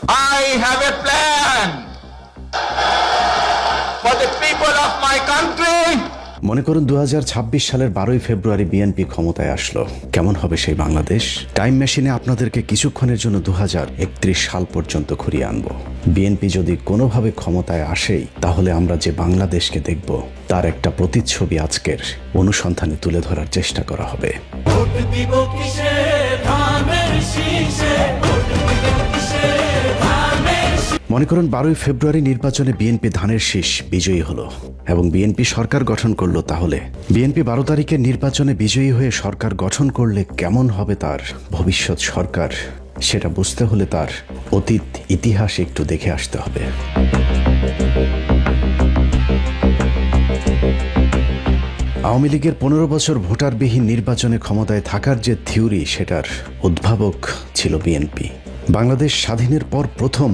I have a plan for the people of my country. মনে করুন 2026 সালের 12ই ফেব্রুয়ারি BNP ক্ষমতায় আসলো। কেমন হবে সেই বাংলাদেশ? টাইম মেশিনে আপনাদেরকে কিছুক্ষণের জন্য 2031 সাল পর্যন্ত ঘুরিয়ে আনবো। বিএনপি যদি কোনোভাবে ক্ষমতায় আসেই, তাহলে আমরা যে বাংলাদেশকে দেখব তার একটা প্রতিচ্ছবি আজকের অনুসন্ধানে তুলে ধরার চেষ্টা করা হবে। মনে করুন 12ই ফেব্রুয়ারি নির্বাচনে বিএনপি ধানের শীষ বিজয়ী হলো এবং বিএনপি সরকার গঠন করলো। তাহলে বিএনপি 12 তারিখের নির্বাচনে বিজয়ী হয়ে সরকার গঠন করলে কেমন হবে তার ভবিষ্যৎ সরকার, সেটা বুঝতে হলে তার অতীত ইতিহাস একটু দেখে আসতে হবে। আওয়ামী লীগের 15 বছর ভোটারবিহীন নির্বাচনে ক্ষমতায় থাকার যে থিওরি, সেটার উদ্ভাবক ছিল বিএনপি। বাংলাদেশ স্বাধীনের পর প্রথম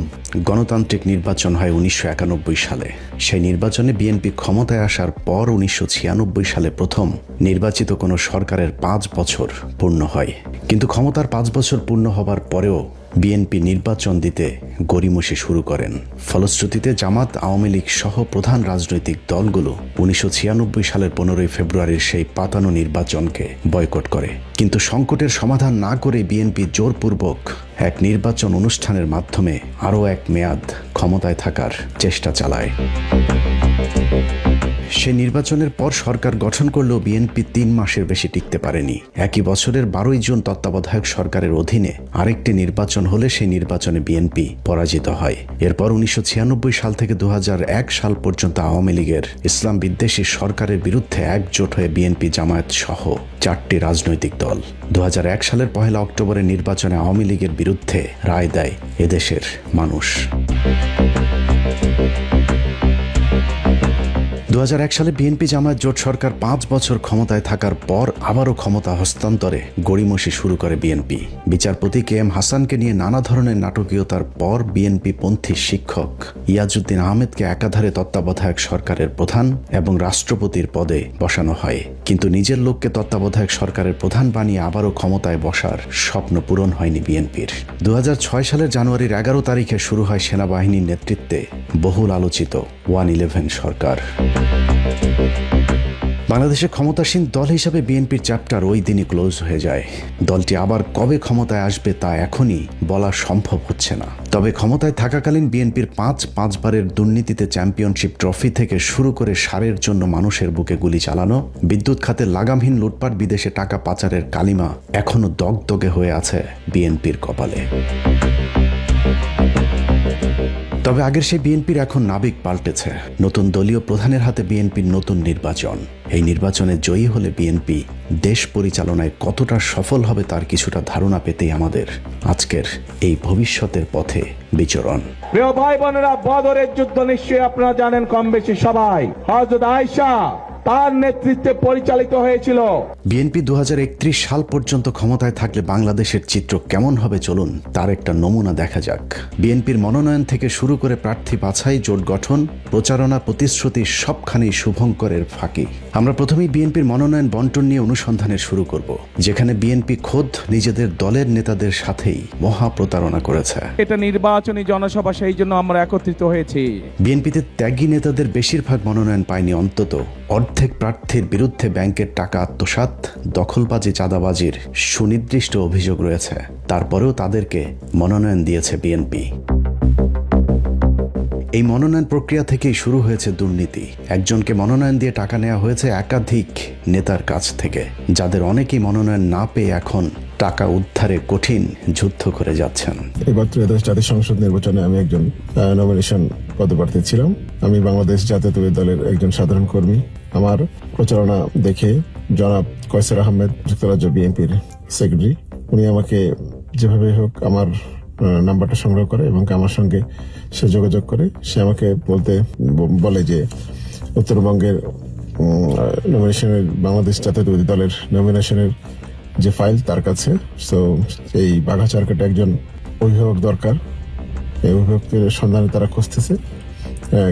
গণতান্ত্রিক নির্বাচন হয় 1991 সালে। সেই নির্বাচনে বিএনপি ক্ষমতায় আসার পর 1996 সালে প্রথম নির্বাচিত কোনো সরকারের 5 বছর পূর্ণ হয়। কিন্তু ক্ষমতার 5 বছর পূর্ণ হবার পরেও বিএনপি নির্বাচন দিতে গড়িমসি শুরু করেন। ফলশ্রুতিতে জামাত, আওয়ামী লীগ সহ প্রধান রাজনৈতিক দলগুলো 1996 সালের 15ই ফেব্রুয়ারির সেই পাতানো নির্বাচনকে বয়কট করে। কিন্তু সংকটের সমাধান না করে বিএনপি জোরপূর্বক এক নির্বাচন অনুষ্ঠানের মাধ্যমে আরও এক মেয়াদ ক্ষমতায় থাকার চেষ্টা চালায়। সে নির্বাচনের পর সরকার গঠন করলেও বিএনপি 3 মাসের বেশি টিকতে পারেনি। একই বছরের 12ই জুন তত্ত্বাবধায়ক সরকারের অধীনে আরেকটি নির্বাচন হলে সেই নির্বাচনে বিএনপি পরাজিত হয়। এরপর 1996 সাল থেকে 2001 সাল পর্যন্ত আওয়ামী লীগের ইসলাম বিদ্বেষী সরকারের বিরুদ্ধে একজোট হয়ে বিএনপি, জামায়াত সহ 4টি রাজনৈতিক দল 2001 সালের 1 অক্টোবরের নির্বাচনে আওয়ামী লীগের বিরুদ্ধে রায় দেয় এদেশের মানুষ। 2001 সালে বিএনপি জামায়াত জোট সরকার 5 বছর ক্ষমতায় থাকার পর আবারও ক্ষমতা হস্তান্তরে গড়িমসি শুরু করে বিএনপি। বিচারপতি KM হাসানকে নিয়ে নানা ধরনের নাটকীয়তার পর বিএনপি পন্থী শিক্ষক ইয়াজউদ্দিন আহমেদকে একাধারে তত্ত্বাবধায়ক সরকারের প্রধান এবং রাষ্ট্রপতির পদে বসানো হয়। কিন্তু নিজের লোককে তত্ত্বাবধায়ক সরকারের প্রধান বানিয়ে আবারও ক্ষমতায় বসার স্বপ্ন পূরণ হয়নি বিএনপির। 2006 সালের জানুয়ারির 11 তারিখে শুরু হয় সেনাবাহিনীর নেতৃত্বে বহুল আলোচিত 111 সরকার। বাংলাদেশে ক্ষমতাসীন দল হিসাবে বিএনপির চ্যাপ্টার ওই দিনই ক্লোজ হয়ে যায়। দলটি আবার কবে ক্ষমতায় আসবে তা এখনই বলা সম্ভব হচ্ছে না। তবে ক্ষমতায় থাকাকালীন বিএনপির 5 বারের দুর্নীতিতে চ্যাম্পিয়নশিপ ট্রফি থেকে শুরু করে সারের জন্য মানুষের বুকে গুলি চালানো, বিদ্যুৎ খাতে লাগামহীন লুটপাট, বিদেশে টাকা পাচারের কালিমা এখনো দগদগে হয়ে আছে বিএনপির কপালে। তবে আগের সেই বিএনপির এখন নাবিক পাল্টেছে। নতুন দলীয় প্রধানের হাতে বিএনপির নতুন নির্বাচন। এই নির্বাচনে জয়ী হলে বিএনপি দেশ পরিচালনায় কতটা সফল হবে তার কিছুটা ধারণা পেতেই আমাদের আজকের এই ভবিষ্যতের পথে বিচরণ। প্রিয় ভাই বোনেরা, বদরের যুদ্ধ নিশ্চয়ই আপনারা জানেন কম বেশি সবাই। হযরত আয়েশা তার নেতৃত্বে পরিচালিত হয়েছিল। বিএনপি 2031 সাল পর্যন্ত ক্ষমতায় থাকলে বাংলাদেশের চিত্র কেমন হবে চলুন তার একটা নমুনা দেখা যাক। বিএনপির মনোনয়ন থেকে শুরু করে প্রার্থী বাছাই, জোট গঠন, প্রচারণা, প্রতিশ্রুতি সবখানেই শুভঙ্করের ফাঁকি। আমরা প্রথমেই বিএনপির মনোনয়ন বন্টন নিয়ে অনুসন্ধানের শুরু করব, যেখানে বিএনপি খোদ নিজেদের দলের নেতাদের সাথেই মহা প্রতারণা করেছে। এটা নির্বাচনী জনসভা, সেই জন্য আমরা একত্রিত হয়েছি। বিএনপিতে ত্যাগী নেতাদের বেশিরভাগ মনোনয়ন পায়নি। অন্তত অর্ধেক প্রার্থীর বিরুদ্ধে ব্যাংকের টাকা আত্মসাৎ, দখলবাজি, চাঁদাবাজির সুনির্দিষ্ট অভিযোগ রয়েছে। তারপরেও তাদেরকে মনোনয়ন দিয়েছে বিএনপি। এই মনোনয়ন প্রক্রিয়া থেকেই শুরু হয়েছে দুর্নীতি। একজনকে মনোনয়ন দিয়ে টাকা নেওয়া হয়েছে একাধিক নেতার কাছ থেকে, যাদের অনেকেই মনোনয়ন না পেয়ে এখন টাকা উদ্ধারে কঠিন যুদ্ধ করে যাচ্ছেন। এবার ত্রয়োদশ জাতীয় সংসদ নির্বাচনে আমি একজন নমিনেশন পদপ্রার্থী ছিলাম। আমি বাংলাদেশ জাতীয়তাবাদী দলের একজন সাধারণ কর্মী। আমার প্রচারণা দেখে জনাব কয়সার আহমেদ, যুক্তরাজ্য বিএনপির সেক্রেটারি, উনি আমাকে যেভাবে হোক আমার নাম্বারটা সংগ্রহ করে এবং আমার সঙ্গে সে যোগাযোগ করে। সে আমাকে বলে যে উত্তরবঙ্গের নমিনেশনের, বাংলাদেশ জাতীয়তাবাদী দলের নমিনেশনের যে ফাইল তার কাছে, তো এই বাঘাচারকাটে একজন অভিভাবক দরকার। এই অভিভাবকের সন্ধানে তারা খুঁজতেছে,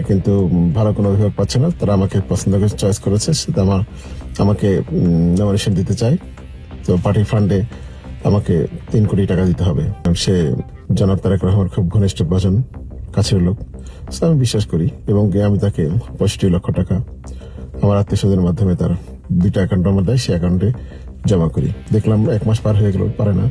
কিন্তু ভালো কোনো অভিভাবক পাচ্ছে না। তারা আমাকে পছন্দ করে চয়েস করেছে, সেটা আমাকে নমিনেশন দিতে চায়। তো পার্টি ফান্ডে আমাকে 3 কোটি টাকা দিতে হবে। সে জনাব তারেক রহমান খুব ঘনিষ্ঠ ভাজন, কাছের লোক। So আমি বিশ্বাস করি এবং আমি তাকে 65 লক্ষ টাকা আমার আত্মীয় স্বজনের মাধ্যমে তার 2টা অ্যাকাউন্ট নম্বর দেয়, সে অ্যাকাউন্টে জমা করি। দেখলাম 1 মাস পার হয়ে গেল, পারে না।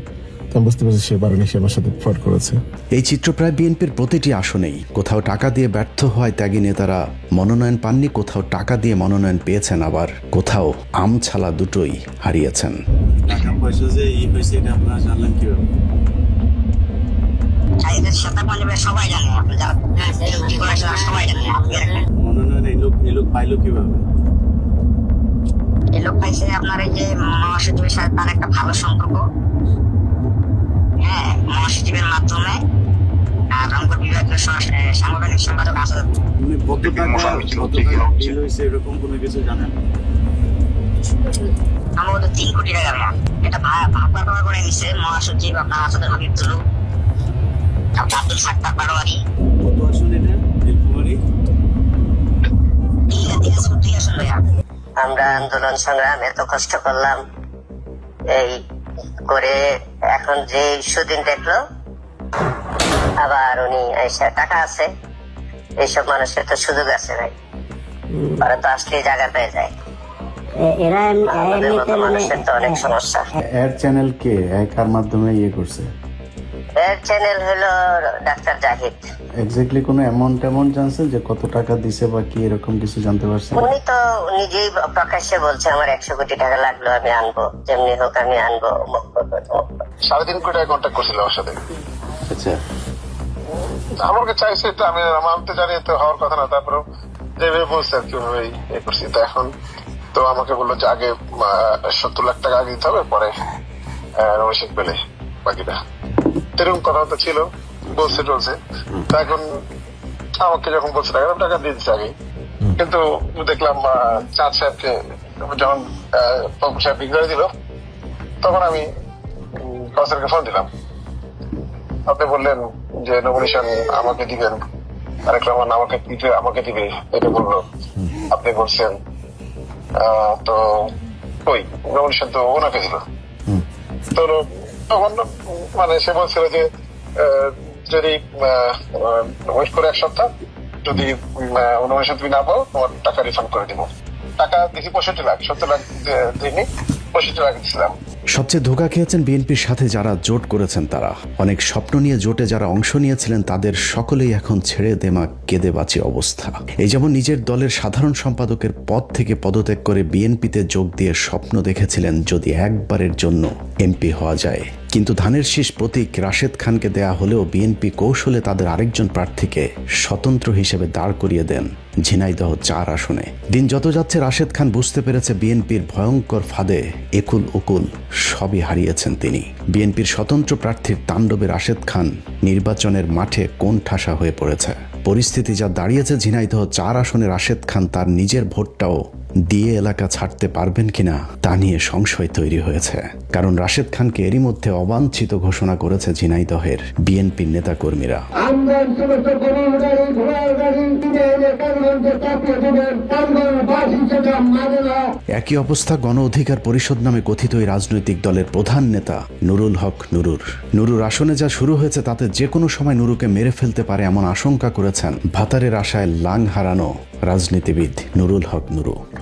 তো আমি বুঝতে পারছি সে পারেনি, সে আমার সাথে ফ্রড করেছে। এই চিত্র প্রায় বিএনপির প্রতিটি আসনেই। কোথাও টাকা দিয়ে ব্যর্থ হওয়ায় ত্যাগী নেতারা মনোনয়ন পাননি, কোথাও টাকা দিয়ে মনোনয়ন পেয়েছেন, আবার কোথাও আম ছালা দুটোই হারিয়েছেন। টাকা পয়সা যে হয়েছে এটা আপনারা জানলেন কিভাবে? সবাই জানে, সবাই জানে। মনোনয়ন এই লোক পাইলো কিভাবে? এই লোক পাইছে আপনার এই যে মহাসচিবের সাথে তার একটা ভালো সম্পর্ক, হ্যাঁ, মহাসচিবের মাধ্যমে। আর রংপুর বিভাগের সাংগঠনিক সম্পাদক আসাদ কত টাকা বিল হয়েছে এরকম কোনো কিছু জানেন? সম্ভবত 3 কোটি টাকা ভাইয়া। এটা ভাগ করে নিচ্ছে মহাসচিব আপনার আসাদের হাবিবুল্লাহ, আব্দুল সাত্তার পাটোয়ারি। কত আসন এটা? নীলফামারী? দুই আসন ভাইয়া। আমরা আন্দোলন সংগ্রাম এত কষ্ট করলাম, এই করে এখন যে সুদিন দেখলো আবার উনি টাকা আছে, এইসব মানুষের তো সুযোগ আছে ভাই, ওরা তো আসলে জায়গা পেয়ে যায়। আমাদের মতো মানুষের তো অনেক সমস্যা। এর চ্যানেল কে কার মাধ্যমে করছে? এর চ্যানেল হলো ডাক্তার জাহিদ। এক্স্যাক্টলি কোনো অ্যামাউন্ট জানছেন যে কত টাকা দিছে বা কি এরকম কিছু জানতে পারছেন? উনি তো নিজেই প্রকাশ্যে বলছে আমার 100 কোটি টাকা লাগলো, আমি আনবো, যেমনি হোক আমি আনবো। 3.5 কোটি টাকা কন্ট্যাক্ট করছিল আমার সাথে। আচ্ছা, আমাকে চাইছে, এটা আমি তো জানি তো হওয়ার কথা না, তারপরে যেভাবে বলছে আর কিভাবে করছি। তো এখন তো আমাকে বললো যে আগে 70 লাখ টাকা আগে দিতে হবে, পরে নমিনেশন পেলে বাকিটা। এরকম কথা তো ছিল, বলছে টলছে। তা এখন আমাকে যখন বলছে টাকা দিয়ে দিচ্ছে আগে, কিন্তু দেখলাম চাঁদ সাহেবকে যখন পবন সাহেব বিজ্ঞানী দিল, তখন আমি কাউসারকে ফোন দিলাম। আপনি বললেন যে নমিনেশন আমাকে দিবেন, তারেক রহমান আমাকে দিবে, এটা বললো। আপনি বলছেন তো ওই নমিনেশন তো ওনাকে দিল। তো তখন মানে সে বলছিল যে যদি ওয়েট করে 1 সপ্তাহ, যদি নমিনেশন তুমি না পাও তোমার টাকা রিফান্ড করে দিব। টাকা দিচ্ছি 65 লাখ, 70 লাখ দিইনি, 65 লাখ দিচ্ছিলাম। সবচেয়ে ধোঁকা খেয়েছেন বিএনপির সাথে যারা জোট করেছেন তারা। অনেক স্বপ্ন নিয়ে জোটে যারা অংশ নিয়েছিলেন তাদের সকলেই এখন ছেড়ে দেমা কেঁদে বাঁচে অবস্থা। এই যেমন নিজের দলের সাধারণ সম্পাদকের পদ থেকে পদত্যাগ করে বিএনপিতে যোগ দিয়ে স্বপ্ন দেখেছিলেন যদি একবারের জন্য এমপি হওয়া যায়, কিন্তু ধানের শীষ প্রতীক রাশেদ খানকে দেয়া হলেও বিএনপি কৌশলে তাদের আরেকজন প্রার্থীকে স্বতন্ত্র হিসেবে দাঁড় করিয়ে দেন ঝিনাইদহ 4 আসনে। দিন যত যাচ্ছে রাশেদ খান বুঝতে পেরেছে বিএনপির ভয়ঙ্কর ফাঁদে একুল উকুল সবই হারিয়েছেন তিনি। বিএনপির স্বতন্ত্র প্রার্থীর তাণ্ডবে রাশেদ খান নির্বাচনের মাঠে কোণঠাসা হয়ে পড়েছে। পরিস্থিতি যা দাঁড়িয়েছে, ঝিনাইদহ 4 আসনে রাশেদ খান তার নিজের ভোটটাও দিয়ে এলাকা ছাড়তে পারবেন কিনা তা নিয়ে সংশয় তৈরি হয়েছে। কারণ রাশেদ খানকে এরই মধ্যে অবাঞ্ছিত ঘোষণা করেছে ঝিনাইদহের বিএনপির নেতাকর্মীরা। একই অবস্থা গণ অধিকার পরিষদ নামে কথিত এই রাজনৈতিক দলের প্রধান নেতা নুরুল হক নুরুর আসনে যা শুরু হয়েছে তাতে যে কোনো সময় নুরুকে মেরে ফেলতে পারে এমন আশঙ্কা করেছেন ভাতারের আশায় লাং হারানো রাজনীতিবিদ নুরুল হক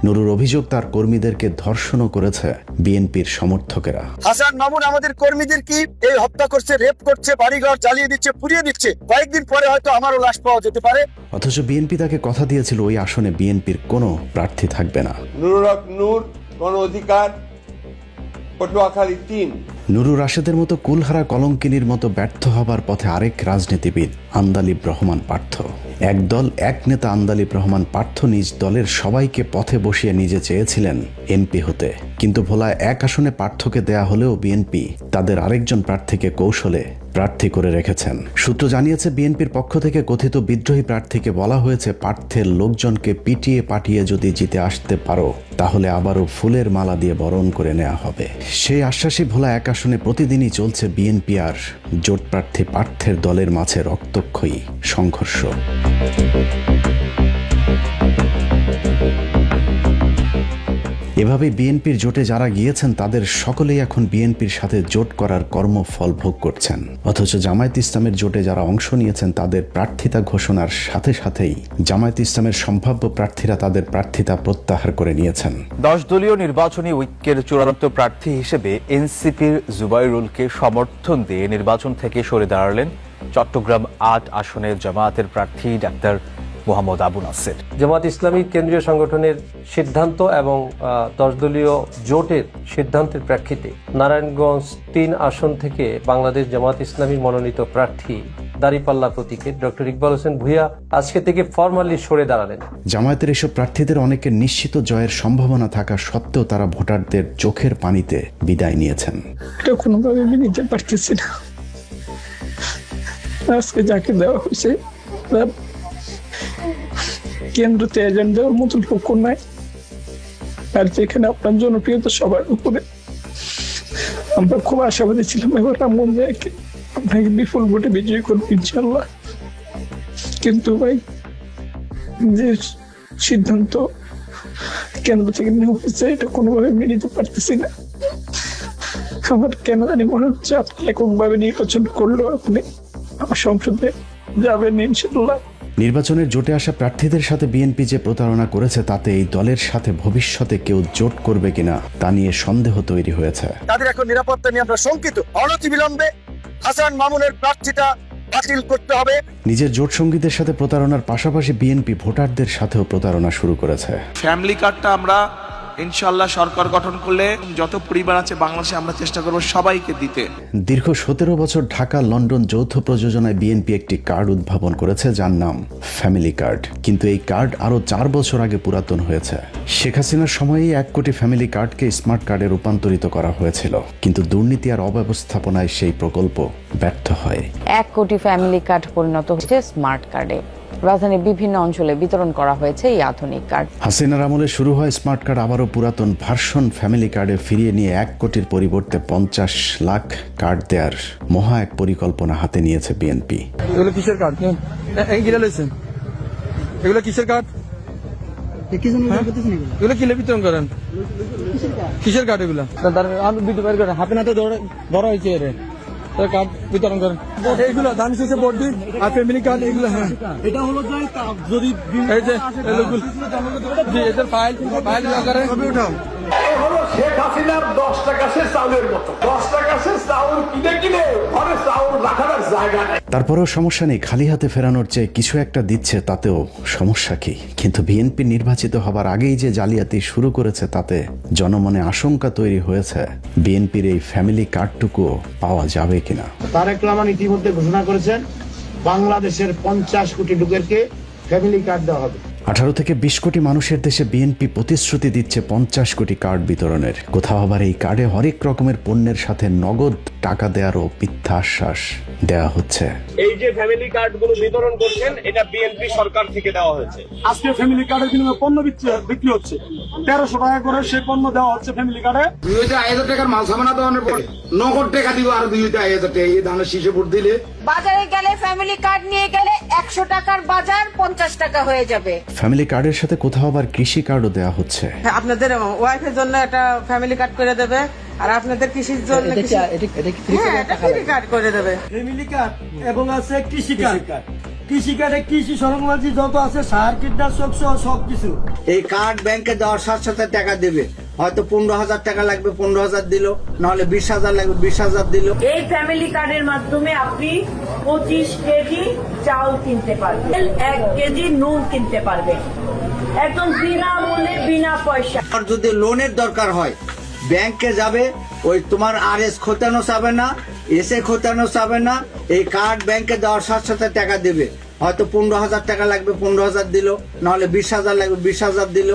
নুরুর অভিযোগ তার কর্মীদেরকে ধর্ষণও করেছে বিএনপির সমর্থকেরা। হাসান মামুন আমাদের কর্মীদের কি এই হত্যা করছে, রেপ করছে, বাড়িঘর জ্বালিয়ে দিচ্ছে, পুড়িয়ে দিচ্ছে। কয়েকদিন পরে হয়তো আমারও লাশ পাওয়া যেতে পারে। অথচ বিএনপি তাকে কথা দিয়েছিল ওই আসনে বিএনপির কোনো প্রার্থী থাকবে না। নুরুল হক গণ অধিকার পটুয়াখালী 3। নুরুর রাশেদের মতো কুলহারা কলঙ্কিনীর মতো ব্যর্থ হবার পথে আরেক রাজনীতিবিদ আন্দালিব রহমান পার্থ। এক দল এক নেতা আন্দালিব রহমান পার্থ নিজ দলের সবাইকে পথে বসিয়ে নিজে চেয়েছিলেন এমপি হতে, কিন্তু ভোলায় 1 আসনে পার্থকে দেয়া হলেও বিএনপি তাদের আরেকজন প্রার্থীকে কৌশলে প্রার্থী করে রেখেছেন। সূত্র জানিয়েছে বিএনপির পক্ষ থেকে কথিত বিদ্রোহী প্রার্থীকে বলা হয়েছে পার্থের লোকজনকে পিটিয়ে পাঠিয়ে যদি জিতে আসতে পারো তাহলে আবারও ফুলের মালা দিয়ে বরণ করে নেওয়া হবে। সেই আশ্বাসী ভোলা 1 আসনে প্রতিদিনই চলছে বিএনপি আর জোট প্রার্থী পার্থের দলের মাঝে রক্তক্ষয়ী সংঘর্ষ। এভাবে বিএনপির জোটে যারা গিয়েছেন তাদের সকলেই এখন বিএনপির সাথে জোট করার কর্মফল ভোগ করছেন, অথচ জামায়াত ইসলামের জোটে যারা অংশ নিয়েছেন তাদের প্রার্থিতা ঘোষণার সাথে সাথেই জামায়াত ইসলামের সম্ভাব্য প্রার্থীরা তাদের প্রার্থিতা প্রত্যাহার করে নিয়েছেন। 10 দলীয় নির্বাচনী ঐক্যের চূড়ান্ত প্রার্থী হিসেবে এনসিপির জুবাইরুলকে সমর্থন দিয়ে নির্বাচন থেকে সরে দাঁড়ালেন চট্টগ্রাম 8 আসনের জামায়াতের প্রার্থী ডাক্তার মোহাম্মদ আবু নাসের। জামায়াত ইসলামী কেন্দ্রীয় সংগঠনের সিদ্ধান্ত এবং 10 দলীয় জোটের সিদ্ধান্তের প্রেক্ষিতে নারায়ণগঞ্জ 3 আসন থেকে বাংলাদেশ জামায়াত ইসলামীর মনোনীত প্রার্থী দাঁড়িপাল্লা প্রতীকের ডক্টর ইকবাল হোসেন ভূঁইয়া আজকে থেকে ফরমালি সরে দাঁড়ালেন। জামায়াতের এসব প্রার্থীদের অনেকের নিশ্চিত জয়ের সম্ভাবনা থাকা সত্ত্বেও তারা ভোটারদের চোখের পানিতে বিদায় নিয়েছেন। এটা কোনোভাবে আমি নিতে পারতেছি না। আজকে যাকে দেওয়া হয়েছে কেন্দ্রতে এজেন্ট দেওয়ার মতন লোক নাই, আর যেখানে আপনার জনপ্রিয়তা সবার উপরে। আমরা খুব আশাবাদী ছিলাম এবার রামগঞ্জ জায়গাকে আপনাকে বিপুল ভোটে বিজয়ী করবো ইনশাল্লাহ, কিন্তু ভাই যে সিদ্ধান্ত কেন্দ্র থেকে নেওয়া হয়েছে এটা কোনোভাবে মেনে নিতে পারতেছি না। আমার কেন জানি মনে হচ্ছে আপনি এককভাবে নির্বাচন করলেও আপনি আমার সংসদে যাবেন ইনশাল্লাহ। নির্বাচনের জোটে আসা প্রার্থীদের সাথে বিএনপি যে প্রতারণা করেছে তাতে এই দলের সাথে ভবিষ্যতে কেউ জোট করবে কিনা তা নিয়ে সন্দেহ তৈরি হয়েছে। তাদের এখন নিরাপত্তা নিয়ে আমরা শঙ্কিত। অনতিবিলম্বে হাসান মামুনের প্রার্থিতা বাতিল করতে হবে। নিজের জোট সঙ্গীদের সাথে প্রতারণার পাশাপাশি বিএনপি ভোটারদের সাথেও প্রতারণা শুরু করেছে। ফ্যামিলি কার্ডটা আমরা ইনশাআল্লাহ সরকার গঠন করলে যত পরিবার আছে বাংলাদেশে আমরা চেষ্টা করব সবাইকে দিতে। দীর্ঘ 17 বছর ঢাকা লন্ডন যৌথ প্রযোজনায় বিএনপি একটি কার্ড উদ্ভাবন করেছে যার নাম ফ্যামিলি কার্ড, কিন্তু এই কার্ড আরো 4 বছর আগে পুরাতন হয়েছে। শেখ হাসিনার সময়েই 1 কোটি ফ্যামিলি কার্ডকে স্মার্ট কার্ডে রূপান্তরিত করা হয়েছিল, কিন্তু দুর্নীতি আর অব্যবস্থাপনায় সেই প্রকল্প ব্যর্থ হয়। 1 কোটি ফ্যামিলি কার্ড পরিণত হয়েছে স্মার্ট কার্ডে। রাজধানীর বিভিন্ন অঞ্চলে বিতরণ করা হয়েছে এই আধুনিক কার্ড। হাসিনার আমলে শুরু হয় স্মার্ট কার্ড আবারও পুরাতন ভার্সন ফ্যামিলি কার্ডে ফিরিয়ে নিয়ে 1 কোটির পরিবর্তে 50 লাখ কার্ড দেওয়ার মহা এক পরিকল্পনা হাতে নিয়েছে বিএনপি। এগুলো কিসের কার্ড? এগুলো কিসের কার্ড? এগুলো কি বিতরণ করেন? কিসের কার্ড এগুলো? হাতে নাতে ধরা হয়েছে কার্ড বিতরণ করেন। এইগুলো ধান শেষে ভোট দিন আর ফ্যামিলি কার্ড এগুলো। হ্যাঁ, এটা হলো যদি এই যে এদের ফাইল করে উঠাও। শেখ হাসিনার 10 টাকা সে চাউলের মতো, 10 টাকা সে চাউল কিনে ঘরে চাউল রাখার জায়গা নেই। তারপরেও সমস্যা নেই, খালি হাতে ফেরানোর চেয়ে কিছু একটা দিচ্ছে তাতেও সমস্যা কি? কিন্তু বিএনপি নির্বাচিত হবার আগেই যে জালিয়াতি শুরু করেছে তাতে জনমনে আশঙ্কা তৈরি হয়েছে বিএনপির এই ফ্যামিলি কার্ডটুকু পাওয়া যাবে কিনা। তারেক রহমান ইতিমধ্যে ঘোষণা করেছেন বাংলাদেশের 50 কোটি লোকেরকে ফ্যামিলি কার্ড দেওয়া হবে। 18 থেকে 20 কোটি মানুষের দেশে বিএনপি প্রতিশ্রুতি দিচ্ছে 50 কোটি কার্ড বিতরণের। কোথাও আবার এই কার্ডে হরেক রকমের পণ্যের সাথে নগদ টাকা দেওয়ারও মিথ্যা আশ্বাস দেওয়া হচ্ছে। এই যে ফ্যামিলি কার্ড গুলো বিতরণ করছেন এটা বিএনপি সরকার থেকে দেওয়া হয়েছে। আজকে ফ্যামিলি কার্ডের বিনিময়ে পণ্য বিক্রি হচ্ছে, 1300 টাকা করে সে পণ্য দেওয়া হচ্ছে ফ্যামিলি কার্ডে। 2000 টাকার মাল সামানা দেওয়ার পর নগদ টাকা দিব আর 2000 টাকা এই ধানের শীষে ভোট দিলে। বাজারে গেলে ফ্যামিলি কার্ড নিয়ে গেলে 100 টাকার বাজার 50 টাকা হয়ে যাবে। ফ্যামিলি কার্ডের সাথে কোথাও আবার কৃষি কার্ডও দেওয়া হচ্ছে। আপনাদের ওয়াইফের জন্য একটা ফ্যামিলি কার্ড করে দেবে, আর আপনাদের কৃষির জন্য কার্ড করে দেবে। ফ্যামিলি কার্ড এবং আছে কৃষি কার্ড। কৃষি কার্ডে কৃষি সরঞ্জামাদি যত আছে সার কীটনাশক সহ সবকিছু। এই কার্ড ব্যাংকে দেওয়ার সাথে সাথে টাকা দেবে, হয়তো 15,000 টাকা লাগবে 15,000 দিল, নাহলে 20,000 লাগবে 20,000 দিল। এই ফ্যামিলি কার্ডের মাধ্যমে আপনি 25 কেজি চাউল কিনতে পারবেন, 1 কেজি নুন কিনতে পারবেন, একদম বিনামূল্যে বিনা পয়সা। আর যদি লোনের দরকার হয় ব্যাংকে যাবে, ওই তোমার আরএস খোতানো যাবে না, এসে খোতানো যাবে না, এই কার্ড ব্যাংকে দেওয়ার সাথে সাথে টাকা দেবে, হয়তো 15,000 টাকা লাগবে 15,000 দিল, নাহলে 20,000 লাগবে 20,000 দিল।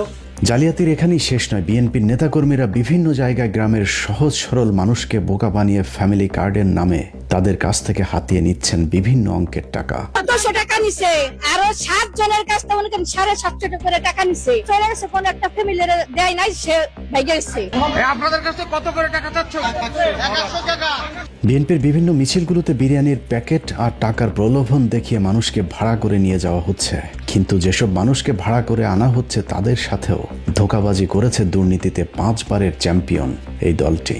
জালিয়াতির এখানেই শেষ নয়, বিএনপির নেতাকর্মীরা বিভিন্ন জায়গায় গ্রামের সহজ সরল মানুষকে বোকা বানিয়ে ফ্যামিলি কার্ডের নামে তাদের কাছ থেকে হাতিয়ে নিচ্ছেন বিভিন্ন অঙ্কের টাকা। 1400 টাকা নিছে, আরো 7 জনের কাছ থেকে মনে করেন 750 টাকা করে টাকা নিছে। চলে গেছে, কোন একটা ফ্যামিলির দেয় নাই, সে ভাইগে গেছে। আপনাদের কাছে কত করে টাকা চাচ্ছ? 100 টাকা। বিএনপির বিভিন্ন মিছিলগুলোতে বিরিয়ানির প্যাকেট আর টাকার প্রলোভন দেখিয়ে মানুষকে ভাড়া করে নিয়ে যাওয়া হচ্ছে, কিন্তু যেসব মানুষকে ভাড়া করে আনা হচ্ছে তাদের সাথেও ধোঁকাবাজি করেছে দুর্নীতিতে 5 বারের চ্যাম্পিয়ন এই দলটি।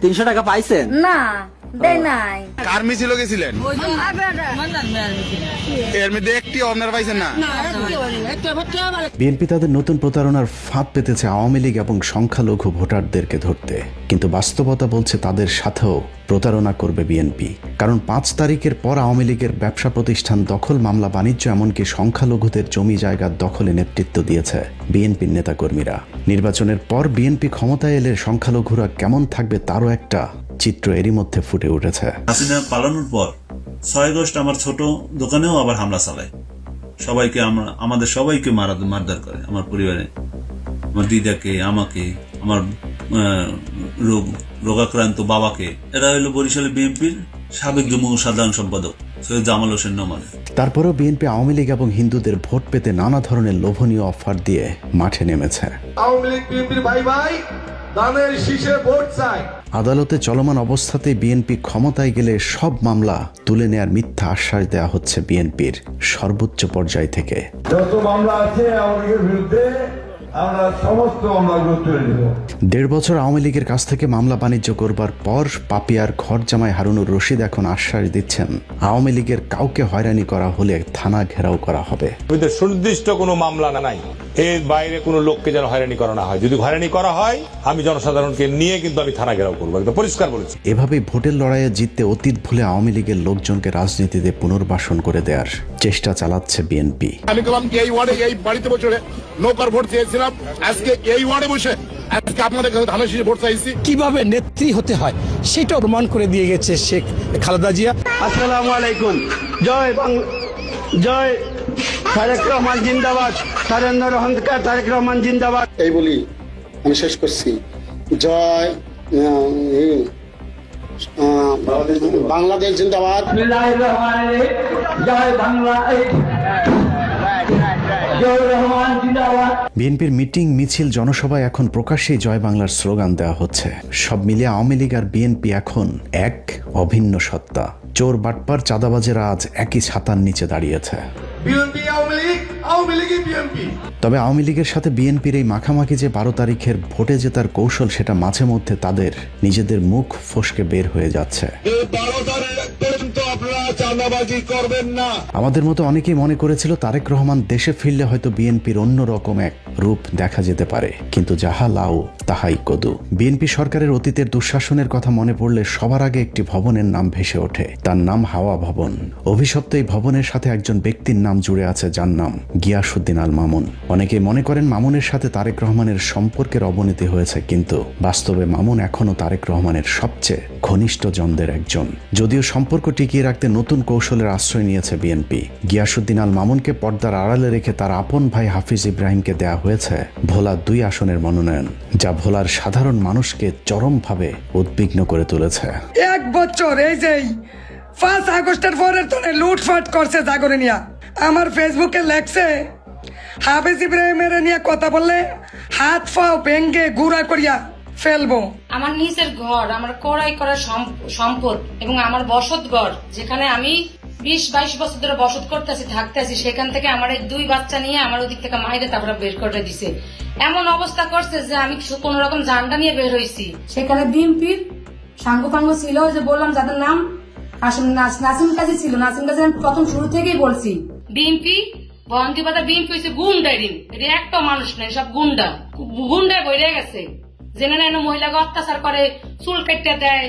তিনশো টাকা পাইছেন না, দেয় নাই। কার মিছিল গেছিলেন? এর মধ্যে একটি আপনারা পাইছেন না? বিএনপি তাদের নতুন প্রতারণার ফাঁদ পেতেছে আওয়ামী লীগ এবং সংখ্যালঘু ভোটারদেরকে ধরতে, কিন্তু বাস্তবতা বলছে তাদের সাথেও প্রতারণা করবে বিএনপি। কারণ 5 তারিখের পর আওয়ামী লীগের ব্যবসা প্রতিষ্ঠান দখল, মামলা বাণিজ্য, এমনকি সংখ্যালঘুদের জমি জায়গা দখলে নেতৃত্ব দিয়েছে বিএনপির নেতাকর্মীরা। নির্বাচনের পর বিএনপি ক্ষমতায় এলে সংখ্যালঘুরা কেমন থাকবে তারও একটা চিত্র এরই মধ্যে ফুটে উঠেছে। হাসিনা পালানোর পর 6 আগস্ট আমার ছোট দোকানেও আবার হামলা চালায়, সবাইকে আমাদের সবাইকে মারধর করে, আমার পরিবারে, আমার দিদাকে, আমাকে, আমার রোগাক্রান্ত বাবাকে। এরা হলো বরিশালে বিএনপির সাবেক যুগ্ম সাধারণ সম্পাদক সৈয়দ জামাল হোসেন নোমান। তারপরেও বিএনপি আওয়ামী লীগ এবং হিন্দুদের ভোট পেতে নানা ধরনের লোভনীয় অফার দিয়ে মাঠে নেমেছে। আওয়ামী লীগ বিএনপির ভাই ভাই দানের শীষে ভোট চাই। আদালতে চলমান অবস্থাতেই বিএনপি ক্ষমতায় গেলে সব মামলা তুলে নেয়ার মিথ্যা আশ্বাস দেওয়া হচ্ছে বিএনপির সর্বোচ্চ পর্যায় থেকে। যত মামলা আছে আওয়ামী লীগের বিরুদ্ধে আমরা সমস্ত মামলাগুলো তুলে নেব। 1.5 বছর আওয়ামী লীগের কাছ থেকে মামলা বাণিজ্য করবার পর পাপিয়ার ঘর জামাই হারুনুর রশিদ এখন আশ্বাস দিচ্ছেন আওয়ামী লীগের কাউকে হয়রানি করা হলে থানা ঘেরাও করা হবে। সুনির্দিষ্ট কোনো মামলা নাই, এর বাইরে কোনো লোককে যেন হয়রানি করা না হয়। যদি হয়রানি করা হয় আমি জনসাধারণকে নিয়ে কিন্তু আমি থানা ঘেরাও করবো, একদম পরিষ্কার বলেছি। এভাবেই ভোটের লড়াইয়ে জিততে অতীত ভুলে আওয়ামী লীগের লোকজনকে রাজনীতিতে পুনর্বাসন করে দেওয়ার চেষ্টা চালাচ্ছে বিএনপি। আমি বললাম এই ওয়ার্ডে এই বাড়িতে বসে নৌকার ভোট চেয়েছিলাম, আজকে এই ওয়ার্ডে বসে আজকে আপনাদের কাছে ধানের শীষে ভোট চাইছি। কিভাবে নেত্রী হতে হয় সেটা প্রমাণ করে দিয়ে গেছে শেখ খালেদা জিয়া। আসসালামু আলাইকুম। জয় জয় তারেক রহমান জিন্দাবাদ, তারেন্দ্র অহংকার তারেক রহমান জিন্দাবাদ। এই বলি আমি শেষ করছি। জয় বাংলাদেশ জিন্দাবাদ। জয় বাংলা, বিএনপির মিটিং, মিছিল, জনসভায় এখন প্রকাশ্যেই জয় বাংলার স্লোগান দেওয়া হচ্ছে। সব মিলিয়ে আওয়ামী লীগ আর বিএনপি এখন এক অভিন্ন সত্তা। চোর, বাটপার, চাঁদাবাজেরা আজ একই ছাতার নিচে দাঁড়িয়েছে। তবে আওয়ামী লীগের সাথে বিএনপির এই মাখামাখি যে 12 তারিখের ভোটে জেতার কৌশল, সেটা মাঝে মধ্যে তাদের নিজেদের মুখ ফসকে বের হয়ে যাচ্ছে। আমাদের মতো অনেকেই মনে করেছিল তারেক রহমান দেশে ফিরলে হয়তো বিএনপির অন্যরকম এক রূপ দেখা যেতে পারে, কিন্তু যাহা লাউ তাহাই কদু। বিএনপি সরকারের অতীতের দুঃশাসনের কথা মনে পড়লে সবার আগে একটি ভবনের নাম ভেসে ওঠে, তার নাম হাওয়া ভবন। অভিশপ্ত এই ভবনের সাথে একজন ব্যক্তির নাম জুড়ে আছে, যার নাম গিয়াসউদ্দিন আল মামুন। অনেকেই মনে করেন মামুনের সাথে তারেক রহমানের সম্পর্কের অবনতি হয়েছে, কিন্তু বাস্তবে মামুন এখনো তারেক রহমানের সবচেয়ে ঘনিষ্ঠ জনদের একজন। যদিও সম্পর্ক টিকিয়ে রাখতে নতুন কৌশলের আশ্রয় নিয়েছে বিএনপি। গিয়াসউদ্দিন আল মামুনকে পর্দার আড়ালে রেখে তার আপন ভাই হাফিজ ইব্রাহিমকে দেয়া হয়েছে ভোলা 2 আসনের মনোনয়ন, যা ভোলার সাধারণ মানুষকে চরমভাবে উদ্বিগ্ন করে তুলেছে। 1 বছর এই যে 5 আগস্টের পরের তোরে লুটফাট করছে জাগরে নিয়া। আমার ফেসবুকে লেখছে হাফিজ ইব্রাহিমের নিয়ে কথা বললে হাত পাও ভেঙ্গে গুড়া করিয়া ফেলবো। আমার নিজের ঘর, আমার কড়াই করা সম্পদ এবং আমার বসত ঘর, যেখানে আমি 20-22 বছর ধরে বসত থাকতেছি, সেখান থেকে আমার এই 2 বাচ্চা নিয়ে আমার ওদিক থেকে মাইরে তারপরে বের করে দিছে। এমন অবস্থা করছে যে আমি কোন রকম জানটা নিয়ে বের হয়েছি। সেখানে বিএনপির সাঙ্গপাঙ্গ ছিল, যে বললাম যাদের নাম নাসিম কাজী ছিল। নাসিম কাজী আমি প্রথম শুরু থেকেই বলছি, বিএনপি বন্দিবাদা বিএনপি হয়েছে গুন্ডারিন, এটা একটা মানুষ নেই, সব গুন্ডায় বইরে গেছে। জেনে নেন মহিলাকে অত্যাচার করে, চুল কেটে দেয়,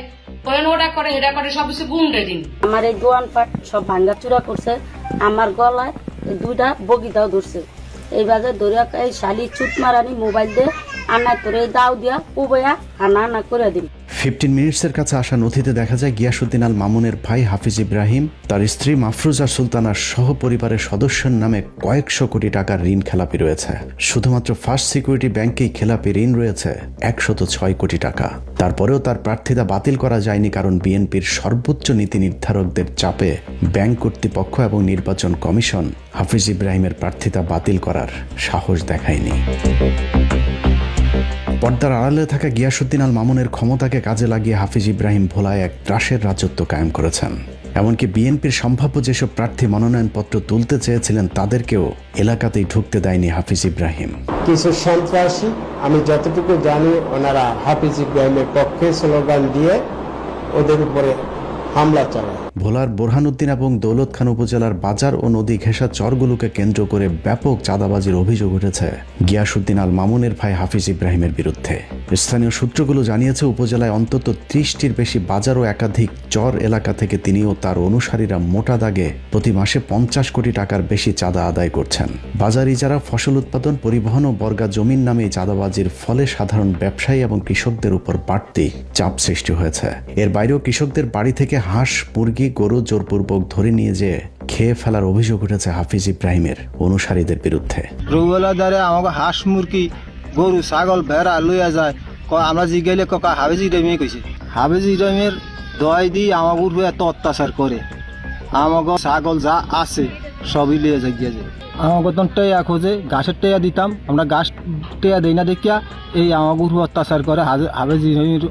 ওটা করে এটা করে, সব কিছু গুন্ডারিন। আমার এই দোয়ান পাট সব ভাঙ্গা চূড়া করছে, আমার গলায় 2টা বগিটাও ধরছে। এই বাজে ধরে এই শালি চুট মারানি মোবাইল দিয়ে আনা করে দাও দিয়া উবয়া আনা করে দিন। 15 মিনিটসের কাছে আসা নথিতে দেখা যায় গিয়াসউদ্দিন আল মামুনের ভাই হাফিজ ইব্রাহিম তার স্ত্রী মাফরুজা সুলতানার সহ পরিবারের সদস্যের নামে কয়েকশো কোটি টাকার ঋণ খেলাপি রয়েছে। শুধুমাত্র ফার্স্ট সিকিউরিটি ব্যাংকেই খেলাপি ঋণ রয়েছে 106 কোটি টাকা। তারপরেও তার প্রার্থিতা বাতিল করা যায়নি, কারণ বিএনপির সর্বোচ্চ নীতি নির্ধারকদের চাপে ব্যাংক কর্তৃপক্ষ এবং নির্বাচন কমিশন হাফিজ ইব্রাহিমের প্রার্থিতা বাতিল করার সাহস দেখায়নি। পর্দার আড়ালে থাকা গিয়াসউদ্দিন আল মামুনের ক্ষমতাকে কাজে লাগিয়ে হাফিজ ইব্রাহিম ভোলায় এক ত্রাসের রাজত্ব কায়েম করেছেন। এমনকি বিএনপির সম্ভাব্য যেসব প্রার্থী মনোনয়নপত্র তুলতে চেয়েছিলেন তাদেরকেও এলাকাতেই ঢুকতে দেয়নি হাফিজ ইব্রাহিম। কিছু সন্ত্রাসী, আমি যতটুকু জানি, ওনারা হাফিজ ইব্রাহিমের পক্ষে স্লোগান দিয়ে ওদের উপরে হামলা চালায়। ভোলার বোরহানউদ্দিন এবং দৌলত খান উপজেলার বাজার ও নদী ঘেঁষা চরগুলোকে কেন্দ্র করে ব্যাপক চাঁদাবাজির অভিযোগ উঠেছে গিয়াসউদ্দিন আল মামুনের ভাই হাফিজ ইব্রাহিমের বিরুদ্ধে। স্থানীয় সূত্রগুলো জানিয়েছে উপজেলায় অন্তত 30টির বেশি বাজার ও একাধিক চর এলাকা থেকে তিনি ও তার অনুসারীরা মোটা দাগে প্রতি মাসে 50 কোটি টাকার বেশি চাঁদা আদায় করছেন। বাজার ইজারা, ফসল উৎপাদন, পরিবহন ও বর্গা জমির নামে এই চাঁদাবাজির ফলে সাধারণ ব্যবসায়ী এবং কৃষকদের উপর বাড়তি চাপ সৃষ্টি হয়েছে। এর বাইরেও কৃষকদের বাড়ি থেকে হাঁস, মুরগি, গরু জোরপূর্বক ধরে নিয়ে যেয়ে খেয়ে ফেলার অভিযোগ উঠেছে হাফিজ ইব্রাহিমের অনুসারীদের বিরুদ্ধে। রুবেলাদারে আমাকে হাঁস, মুরগি, গরু, ছাগল, ভেড়া লইয়া যায়, আমরা জিগাইলে কাকা হাফিজ ইব্রাহিমে কইছে। হাফিজ ইব্রাহিমের দয় দিয়ে আমার উপর এত অত্যাচার করে, আমাকে ছাগল যা আছে সবই লিয়ে যায়। আমাকে তো টেয়া খোঁজে, ঘাসের টেয়া দিতাম, আমরা ঘাস টেয়া দেই না দেখিয়া এই আমার উপর অত্যাচার করে হাফিজ ইব্রাহিমের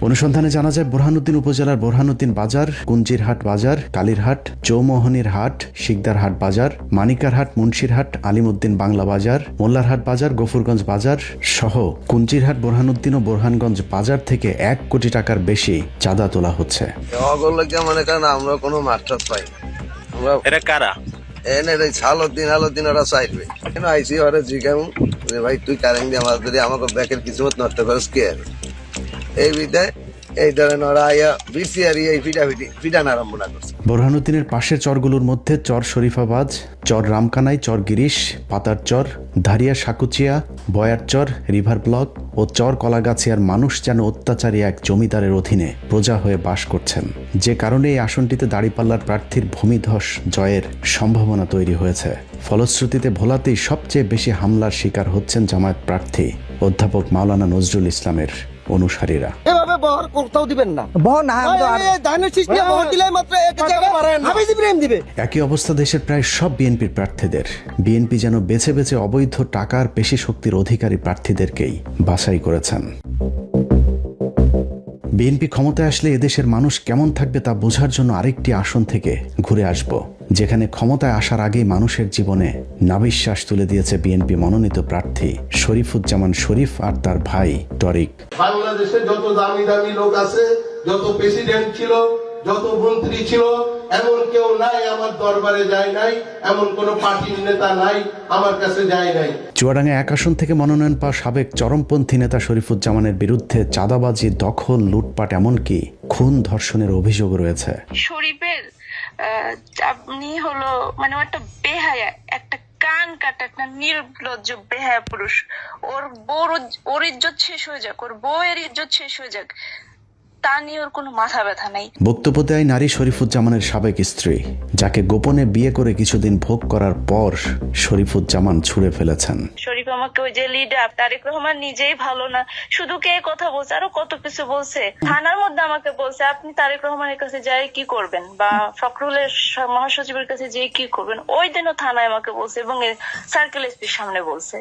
অনুসন্ধানে জানা যায় বোরহানউদ্দিন উপজেলার বোরহানউদ্দিন বাজার, কুঞ্জিরহাট বাজার, কালীরহাট, চৌমোহনীর হাট, শিকদারহাট বাজার, মানিকারহাট, মুন্সিরহাট, আলিমউদ্দিন বাংলা বাজার, মোল্লারহাট বাজার, গফুরগঞ্জ বাজার সহ কুঞ্জিরহাট, বোরহানউদ্দিন ও বোরহানগঞ্জ বাজার থেকে 1 কোটি টাকার বেশি চাঁদা তোলা হচ্ছে। মনে করেন আমরা কোনো মাস্টার পাই, আমরা এটা কারা এনে হালুদ্দিন ওরা চাইবে কেন আইসি ওরা জিজ্ঞাম ভাই তুই কারেন দিয়ে আমাদের আমাকে ব্যাকের কিছু নষ্ট করিস কে, এই বিদায় এই ধরেন ওরা আইয়া বিসিআর এই ফিটান আরম্ভ না করছে। বোরহানউদ্দিনের পাশের চরগুলোর মধ্যে চর শরীফাবাজ, চর রামকানাই, চর গিরিশ, পাতার চর, ধারিয়া সাকুচিয়া, বয়ার চর, রিভার ব্লক ও চর কলাগাছিয়ার মানুষ যেন অত্যাচারী এক জমিদারের অধীনে প্রজা হয়ে বাস করছেন, যে কারণে এই আসনটিতে দাঁড়িপাল্লার প্রার্থীর ভূমিধস জয়ের সম্ভাবনা তৈরি হয়েছে। ফলশ্রুতিতে ভোলাতেই সবচেয়ে বেশি হামলার শিকার হচ্ছেন জামায়াত প্রার্থী অধ্যাপক মাওলানা নজরুল ইসলামের অনুসারীরা। এভাবে বহর করতেও দিবেন না, বহর না বহর দিলে মাত্র হাফিজ ইব্রাহিম দিবে। একই অবস্থা দেশের প্রায় সব বিএনপির প্রার্থীদের। বিএনপি যেন বেছে বেছে অবৈধ টাকার পেশি শক্তির অধিকারী প্রার্থীদেরকেই বাছাই করেছেন। বিএনপি ক্ষমতায় আসলে এদেশের মানুষ কেমন থাকবে তা বোঝার জন্য আরেকটি আসন থেকে ঘুরে আসব, যেখানে ক্ষমতায় আসার আগেই মানুষের জীবনে নাভিশ্বাস তুলে দিয়েছে বিএনপি মনোনীত প্রার্থী শরীফুজ্জামান শরীফ আর তার ভাই টরিক। বাংলাদেশে যত দামি দামি লোক আছে, যত প্রেসিডেন্ট ছিল, যত মন্ত্রী ছিল, এমন কেউ নাই আমার দরবারে যায় নাই, এমন কোন পার্টির নেতা নাই আমার কাছে যায় নাই। চুয়াডাঙ্গা 1 আসন থেকে মনোনয়ন পাওয়া সাবেক চরমপন্থী নেতা শরীফুজ্জামানের বিরুদ্ধে চাঁদাবাজি, দখল, লুটপাট, এমনকি খুন ধর্ষণের অভিযোগ রয়েছে। শরীফের আপনি হলো মানে একটা বেহায়া, একটা কান কাটা, একটা নির্লজ্জ বেহায়া পুরুষ। ওর ইজ্জত শেষ হয়ে যাক, ওর বউয়ের ইজ্জত শেষ হয়ে যাক, তা নিয়ে ওর কোনো মাথা ব্যথা নাই। বক্তব্য দেয় নারী শরীফুজ্জামানের সাবেক স্ত্রী, যাকে গোপনে বিয়ে করে কিছুদিন ভোগ করার পর শরীফুজ্জামান ছুঁড়ে ফেলেছেন। শরীফ আমাকে ওই যে লিডার তারেক রহমান নিজেই ভালো না, শুধু কে কথা বলছে, আরো কত কিছু বলছে। থানার মধ্যে আমাকে বলছে আপনি তারেক রহমানের কাছে যাই কি করবেন, বা ফখরুলের মহাসচিবের কাছে যেয়ে কি করবেন। ওই দিনও থানায় আমাকে বলছে এবং সার্কেল এসপির সামনে বলছে।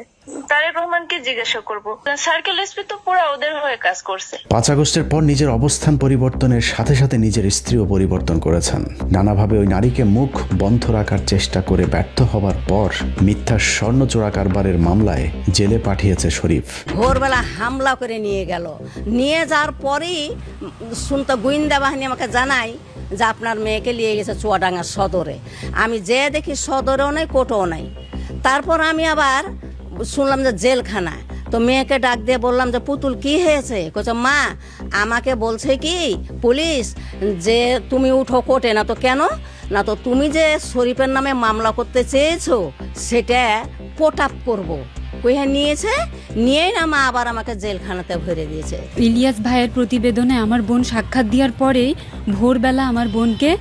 তারেক রহমানকে জিজ্ঞাসা করবো, সার্কেল এসপি তো পুরো ওদের হয়ে কাজ করছে। 5 আগস্টের পর নিজের অবস্থান পরিবর্তনের সাথে সাথে নিজের স্ত্রীও পরিবর্তন করেছেন। নানাভাবে ওই নারীকে মুখ বন্ধ রাখার চেষ্টা করে ব্যর্থ হবার পর মিথ্যা স্বর্ণ চোরা কারবারের মামলায় জেলে পাঠিয়েছে শরীফ। ভোরবেলা হামলা করে নিয়ে গেল, নিয়ে যাওয়ার পরেই শুনতে গোয়েন্দা বাহিনী আমাকে জানায় যে আপনার মেয়েকে নিয়ে গেছে চুয়াডাঙ্গা সদরে। আমি যে দেখি সদরেও নাই, কোর্টেও নাই। তারপর আমি আবার শুনলাম যে জেলখানা। তো মেয়েকে ডাক দিয়ে বললাম যে পুতুল কি হয়েছে? কইছে মা আমাকে বলছে কি পুলিশ যে তুমি উঠো কোর্টে। না তো কেন? না তো তুমি যে শরীফের নামে মামলা করতে চেয়েছো সেটা পোট আপ করবো, কইহা নিয়েছে, নিয়েই না মা আবার আমাকে জেলখানাতে ভরে দিয়েছে। ইলিয়াস ভাইয়ের প্রতিবেদনে আমার বোন সাক্ষাৎ দেওয়ার পরেই ভোরবেলা আমার বোনকে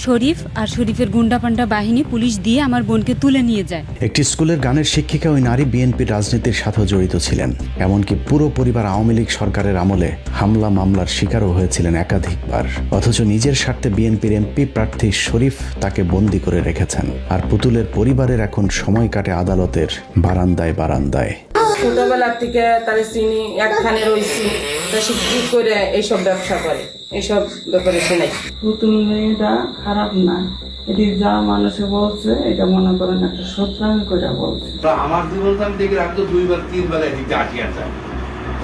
শরীফ আর শরীফের গুন্ডাপান্ডা বাহিনী পুলিশ দিয়ে আমার বোনকে তুলে নিয়ে যায়। একটি স্কুলের গানের শিক্ষিকা ওই নারী বিএনপির রাজনীতির সাথেও জড়িত ছিলেন। এমনকি পুরো পরিবার আওয়ামী লীগ সরকারের আমলে হামলা মামলার শিকারও হয়েছিলেন একাধিকবার। অথচ নিজের স্বার্থে বিএনপির এমপি প্রার্থী শরীফ তাকে বন্দী করে রেখেছেন। আর পুতুলের পরিবারের এখন সময় কাটে আদালতের বারান্দায় বারান্দায়। ছোটবেলার থেকে তার চিনি একখানে রয়েছি, তা সে কি করে এইসব ব্যবসা করে, এইসব ব্যাপারে শোনাই। পুতুল মেয়েটা খারাপ না, এটি যা মানুষে বলছে এটা মনে করেন একটা সত্যায়ন করে বলছে। আমার জীবন আমি দেখি আমি তো 2বার 3বার এদিকে আসিয়া যায়।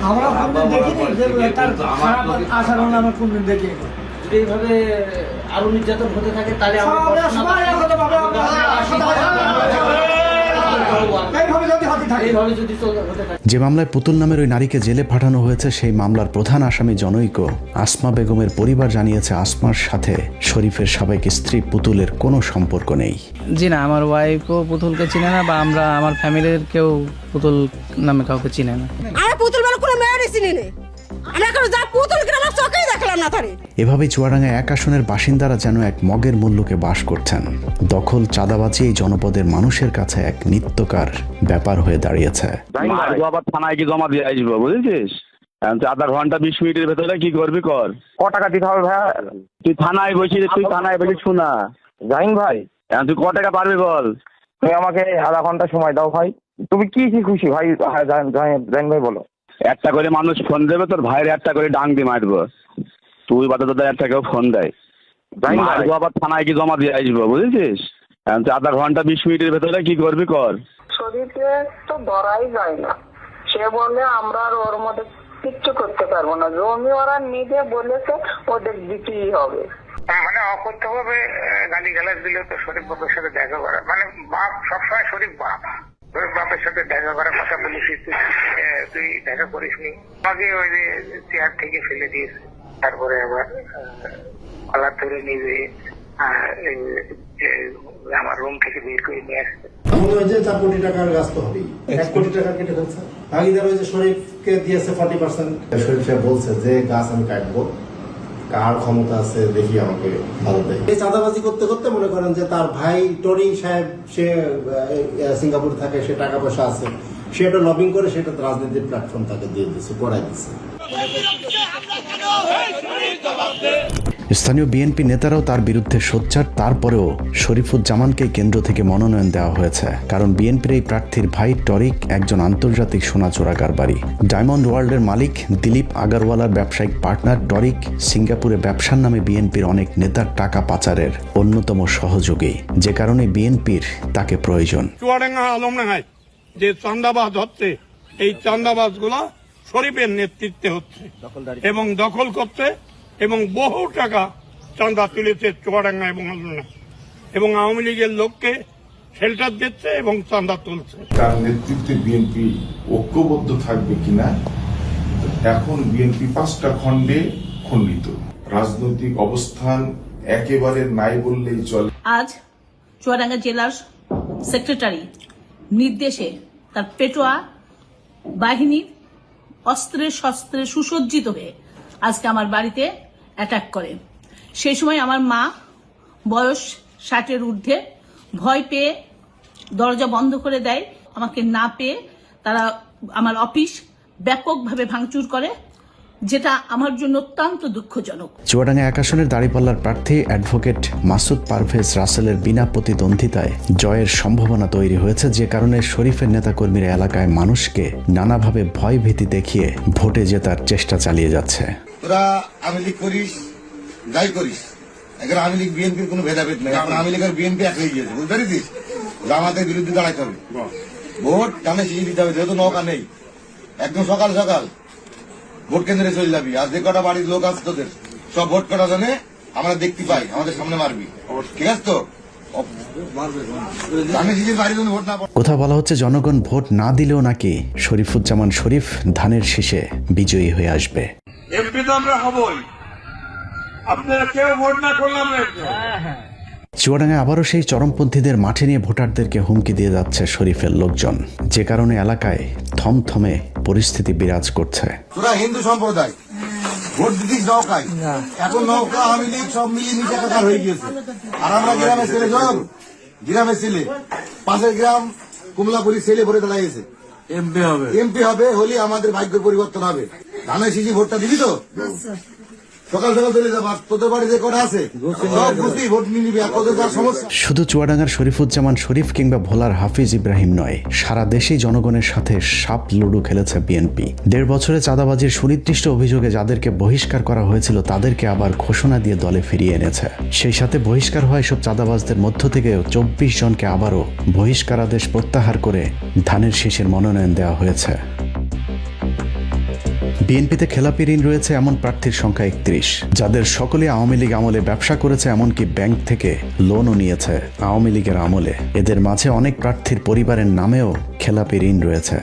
আমরা দেখিনি যে তার খারাপ আচরণ আমরা কোনদিন দেখি। এইভাবে আরো নির্যাতন হতে থাকে তাহলে যে মামলায় পুতুল নামের ওই নারীকে জেলে পাঠানো হয়েছে, সেই মামলার প্রধান আসামি জনৈক আসমা বেগমের পরিবার জানিয়েছে আসমার সাথে শরীফের সাবেক স্ত্রী পুতুলের কোনো সম্পর্ক নেই। জি না, আমার ওয়াইফও পুতুলকে চিনে না, বা আমরা আমার ফ্যামিলির কেউ পুতুল নামে কাউকে চিনে না। আরে পুতুল মানে কোনো মেয়েরই চিনি নেই, আমরা এখন যা পুতুল কিনা আমার চোখেই দেখলাম না তারে। এভাবেই চুয়াডাঙ্গা 1 আসনের বাসিন্দারা যেন এক মগের মূল্যকে বাস করছেন। দখল, চাঁদাবাজি এই জনপদের মানুষের কাছে এক নিত্যকার ব্যাপার হয়ে দাঁড়িয়েছে। আবার থানায় কি জমা দিয়ে আসবো, বুঝেছিস? আধা ঘন্টা 20 মিনিটের ভেতরে কি করবি কর। টাকা দিতে হবে ভাই? তুই থানায় বসিস, তুই থানায় বসিস শোনা জাহিন ভাই, তুই টাকা পারবি বল? তুমি আমাকে আধা ঘন্টা সময় দাও ভাই। তুমি কি খুশি ভাই? জাহিন ভাই বলো। একটা করে মানুষ ফোন দেবে, তোর ভাইয়ের একটা করে ডাং দিয়ে মারবো। তুই বাদে তোদের একটা কেউ ফোন দেয়, আবার থানায় কি জমা দিয়ে আসবো, বুঝেছিস? আধা ঘন্টা 20 মিনিটের ভেতরে কি করবি কর। শরীফে তো ধরাই যায় না, সে বলে আমরা আর ওর মধ্যে কিচ্ছু করতে পারবো না। জমি ওরা নিজে বলেছে ওদের দিতেই হবে। মানে অকথ্য ভাবে গালি গালাজ দিলে তো শরীফ বাপের সাথে দেখা করা, মানে বাপ সবসময় শরীফ বাপ, শরীফ বাপের সাথে দেখা করার কথা বলিস, তুই দেখা করিস নি। আমাকে ওই যে চেয়ার থেকে ফেলে দিয়েছে, তারপরে আবার কলার ধরে নিয়ে আমার রুম থেকে বের করে নিয়ে আসছে। 4 কোটি টাকার গাছ তো হবেই, 1 কোটি টাকা কেটে ফেলছে। ভাগিদার ওই যে শরীফকে দিয়েছে 40%। শরীফ সাহেব বলছে যে গাছ আমি কাটবো, কার ক্ষমতা আছে দেখি আমাকে ভালো দেয়। এই চাঁদাবাজি করতে করতে মনে করেন যে তার ভাই টনি সাহেব, সে সিঙ্গাপুর থাকে, সে টাকা পয়সা আছে, সে এটা লবিং করে সেটা রাজনীতির প্ল্যাটফর্ম তাকে দিয়ে দিচ্ছে, করাই দিচ্ছে। স্থানীয় বিএনপি নেতারাও তার বিরুদ্ধে সোচ্চার। তারপরেও শরীফুজ্জামানকে কেন্দ্র থেকে মনোনয়ন দেওয়া হয়েছে, কারণ বিএনপির এই প্রার্থীর ভাই টরিক একজন আন্তর্জাতিক সোনা চোরাকার বাড়ি। ডায়মন্ড ওয়ার্ল্ডের মালিক দিলীপ আগারওয়ালার ব্যবসায়িক পার্টনার টরিক সিঙ্গাপুরে ব্যবসার নামে বিএনপির অনেক নেতার টাকা পাচারের অন্যতম সহযোগী, যে কারণে বিএনপির তাকে প্রয়োজন। চুয়াডাঙ্গা আলমডাঙ্গায় যে চাঁদাবাজ হচ্ছে, এই চাঁদাবাজ গুলা শরীফের নেতৃত্বে হচ্ছে এবং দখল করছে এবং বহু টাকা চাঁদা তুলেছে চুয়াডাঙ্গা এবং আলমডাঙ্গা, এবং আওয়ামী লীগের লোককে শেল্টার দিচ্ছে এবং চাঁদা তুলছে। তার নেতৃত্বে বিএনপি ঐক্যবদ্ধ থাকবে কিনা, এখন বিএনপি 5টা খণ্ডে খণ্ডিত, রাজনৈতিক অবস্থান একেবারে নাই বললেই চলে। আজ চুয়াডাঙ্গা জেলার সেক্রেটারি নির্দেশে তার পেটোয়া বাহিনী অস্ত্রে শস্ত্রে সুসজ্জিত হয়ে আজকে আমার বাড়িতে অ্যাটাক করে। সেই সময় আমার মা বয়স 60-এর ঊর্ধ্বে ভয় পেয়ে দরজা বন্ধ করে দেয়। আমাকে না পেয়ে তারা আমার অফিস ব্যাপকভাবে ভাঙচুর করে, যেটা আমার জন্য অত্যন্ত দুঃখজনক। চুয়াডাঙ্গা 1 আসনের দাঁড়িপাল্লার প্রার্থী অ্যাডভোকেট মাসুদ পারভেজ রাসেলের বিনা প্রতিদ্বন্দ্বিতায় জয়ের সম্ভাবনা তৈরি হয়েছে, যে কারণে শরীফের নেতাকর্মীরা এলাকায় মানুষকে নানাভাবে ভয় ভীতি দেখিয়ে ভোটে জেতার চেষ্টা চালিয়ে যাচ্ছে। তোরা আওয়ামী লীগ করিস, যাই করিস, এখন আওয়ামী লীগ বিএনপির কোনো ভেদাভেদ নেই। এখন আওয়ামী লীগের বিএনপি এক হয়ে গিয়েছে, বুঝতে পেরেছিস? জামাতের বিরুদ্ধে দাঁড়াইতে হবে, ভোট টানে শিখিয়ে দিতে হবে, যেহেতু নৌকা নেই। একদম সকাল সকাল ভোট কেন্দ্রে চলে যাবি, আর যে কটা বাড়ির লোক আছে তোদের সব ভোট কটা জনে আমরা দেখতে পাই, আমাদের সামনে মারবি, ঠিক আছে তো? কোথাও বলা হচ্ছে জনগণ ভোট না দিলেও নাকি শরীফুজ্জামান শরীফ ধানের শীষে বিজয়ী হয়ে আসবে। এমপি তো আমরা হবই, আপনারা কেউ ভোট না করলাম না। চুয়াডাঙ্গায় আবারও সেই চরমপন্থীদের মাঠে নিয়ে ভোটারদেরকে হুমকি দিয়ে যাচ্ছে শরীফের লোকজন, যে কারণে এলাকায় থমথমে পরিস্থিতি বিরাজ করছে। তোরা হিন্দু সম্প্রদায় ভোট দিতে নৌকায়, এখন নৌকা আওয়ামী লীগ সব মিলিয়ে নিচে একাকার হয়ে গিয়েছে। আর আমরা গ্রামের ছেলে জল, গ্রামের ছেলে, পাশের গ্রাম কুমলাপুরি ছেলে ভরে দাঁড়িয়েছে। এমপি হবে হলে আমাদের ভাগ্য পরিবর্তন হবে। ধানের শিশি ভোটটা দিবি তো? সকাল সকাল চলে যাবা, তোদের বাড়ি যে কটা আছে সব বুঝতেই ভোট নিয়ে নিবি। আর তোদের যা সমস্যা, শুধু চুয়াডাঙ্গার শরীফুজ্জামান শরীফ কিংবা ভোলার হাফিজ ইব্রাহিম নয়, সারা দেশেই জনগণের সাথে সাপ লুডু খেলেছে বিএনপি। ১.৫ বছরে চাঁদাবাজির সুনির্দিষ্ট অভিযোগে যাদেরকে বহিষ্কার করা হয়েছিল তাদেরকে আবার ঘোষণা দিয়ে দলে ফিরিয়ে এনেছে। সেই সাথে বহিষ্কার হওয়া এসব চাঁদাবাজদের মধ্য থেকে ২৪ জনকে আবারও বহিষ্কারাদেশ প্রত্যাহার করে ধানের শীষের মনোনয়ন দেওয়া হয়েছে। বিএনপিতে খেলাপি ঋণ রয়েছে এমন প্রার্থীর সংখ্যা ৩১, যাদের সকলে আওয়ামী লীগ আমলে ব্যবসা করেছে, এমনকি ব্যাংক থেকে লোনও নিয়েছে আওয়ামী লীগের আমলে। এদের মাঝে অনেক প্রার্থীর পরিবারের নামেও খেলাপি ঋণ রয়েছে।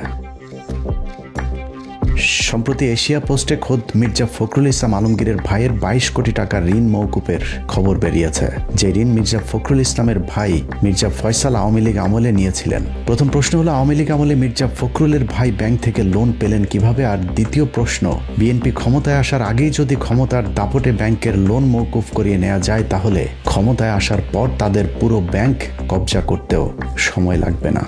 সম্প্রতি এশিয়া পোস্টে খোদ মির্জা ফখরুল ইসলাম আলমগীরের ভাইয়ের ২২ কোটি টাকার ঋণ মওকুফের খবর বেরিয়েছে। যে ঋণ মির্জা ফখরুল ইসলামের ভাই মির্জা ফয়সাল আওয়ামী লীগ আমলে নিয়েছিলেন। প্রথম প্রশ্ন হলো, আওয়ামী লীগ আমলে মির্জা ফখরুলের ভাই ব্যাংক থেকে লোন পেলেন কিভাবে? আর দ্বিতীয় প্রশ্ন, বিএনপি ক্ষমতায় আসার আগেই যদি ক্ষমতার দাপটে ব্যাংকের লোন মওকুফ করিয়ে নেওয়া যায়, তাহলে ক্ষমতায় আসার পর তাদের পুরো ব্যাংক কবজা করতেও সময় লাগবে না।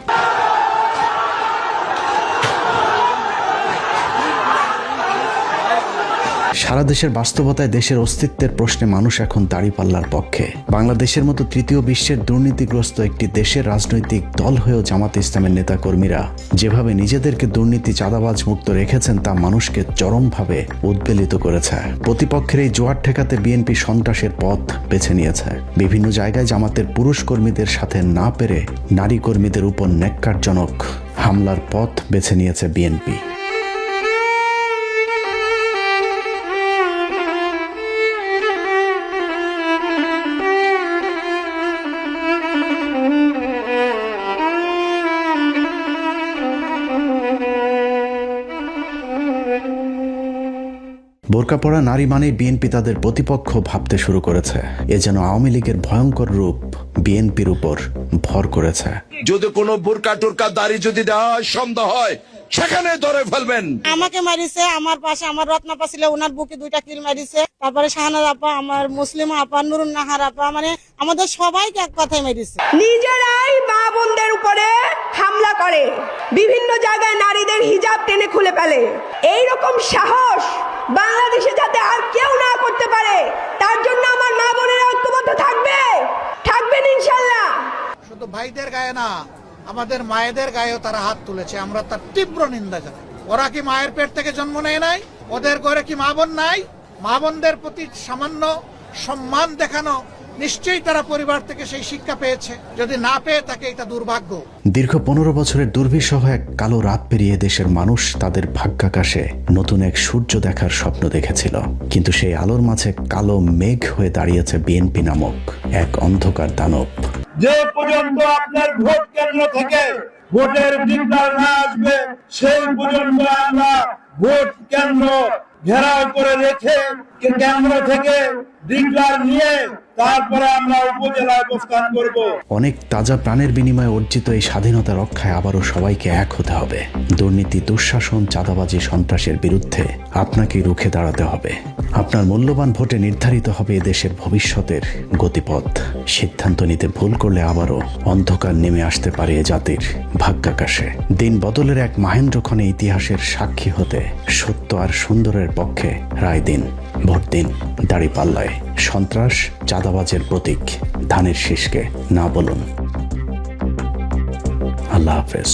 সারা দেশের বাস্তবতায় দেশের অস্তিত্বের প্রশ্নে মানুষ এখন দাঁড়িপাল্লার পক্ষে। বাংলাদেশের মতো তৃতীয় বিশ্বের দুর্নীতিগ্রস্ত একটি দেশের রাজনৈতিক দল হয়েও জামাত ইসলামের নেতাকর্মীরা যেভাবে নিজেদেরকে দুর্নীতি চাঁদাবাজ মুক্ত রেখেছেন তা মানুষকে চরমভাবে উদ্বেলিত করেছে। প্রতিপক্ষের এই জোয়ার ঠেকাতে বিএনপি সন্ত্রাসের পথ বেছে নিয়েছে। বিভিন্ন জায়গায় জামাতের পুরুষ কর্মীদের সাথে না পেরে নারী কর্মীদের উপর ন্যাক্কারজনক হামলার পথ বেছে নিয়েছে বিএনপি। বোরকা পরা নারী মানে বিএনপি তাদের প্রতিপক্ষ ভাবতে শুরু করেছে। এ যেন আওয়ামী লীগের ভয়ঙ্কর রূপ বিএনপির উপর ভর করেছে। যদি কোনো বোরকা টোরকা দাড়ি যদি দেওয়া হয়, সন্দেহ হয়, সেখানে ধরে ফেলবেন। আমাকে মারিছে, আমার পাশে আমার রত্নাপা ছিল, ওনার বুকে 2টা কিল মারিছে। তারপরে শাহানাজ আপা, আমার মুসলিম আপা, নুরুন নাহার আপা, মানে আমাদের সবাইকে এক কথায় মারিছে। নিজেরাই মা বোনদের উপরে হামলা করে, বিভিন্ন জায়গায় নারীদের হিজাব টেনে খুলে ফেলে। এইরকম সাহস বাংলাদেশে যাতে আর কেউ না করতে পারে, তার জন্য আমার মা বোনেরা ঐক্যবদ্ধ থাকবেন ইনশাল্লাহ। শুধু ভাইদের গায়ে না, আমাদের মায়েদের গায়েও তারা হাত তুলেছে, আমরা তার তীব্র নিন্দা জানাই। ওরা কি মায়ের পেট থেকে জন্ম নেয় নাই? ওদের ঘরে কি মা বোন নাই? মা বোনদের প্রতি সামান্য সম্মান দেখানো, নিশ্চয়ই তারা পরিবার থেকে সেই শিক্ষা পেয়েছে। যদি না পেয়ে থাকে, এটা দুর্ভাগ্য। দীর্ঘ 15 বছরের দুর্বিষহ এক কালো রাত পেরিয়ে দেশের মানুষ তাদের ভাগ্যাকাশে নতুন এক সূর্য দেখার স্বপ্ন দেখেছিল, কিন্তু সেই আলোর মাঝে কালো মেঘ হয়ে দাঁড়িয়েছে বিএনপি নামক এক অন্ধকার দানব। যে পর্যন্ত আপনার ভোট কেন্দ্র থেকে ভোটের ডিক্লার না আসবে, সেই পর্যন্ত আমরা ভোট কেন্দ্র ঘেরাও করে রেখে কেন্দ্র থেকে ডিক্লার নিয়ে তারপরে আমরা উপজেলায় অবস্থান করব। অনেক তাজা প্রাণের বিনিময়ে অর্জিত এই স্বাধীনতা রক্ষায় আবারও সবাইকে এক হতে হবে। দুর্নীতি, দুঃশাসন, চাঁদাবাজি, সন্ত্রাসের বিরুদ্ধে আপনাকেই রুখে দাঁড়াতে হবে। আপনার মূল্যবান ভোটে নির্ধারিত হবে দেশের ভবিষ্যতের গতিপথ। সিদ্ধান্ত নিতে ভুল করলে আবারও অন্ধকার নেমে আসতে পারে এ জাতির ভাগ্যাকাশে। দিন বদলের এক মাহেন্দ্রক্ষণে ইতিহাসের সাক্ষী হতে সত্য আর সুন্দরের পক্ষে রায় দিন। ভোট দিন দাঁড়িপাল্লায়। সন্ত্রাস, চাঁদাবাজের প্রতীক ধানের শীষকে না বলুন। আল্লাহ হাফেজ।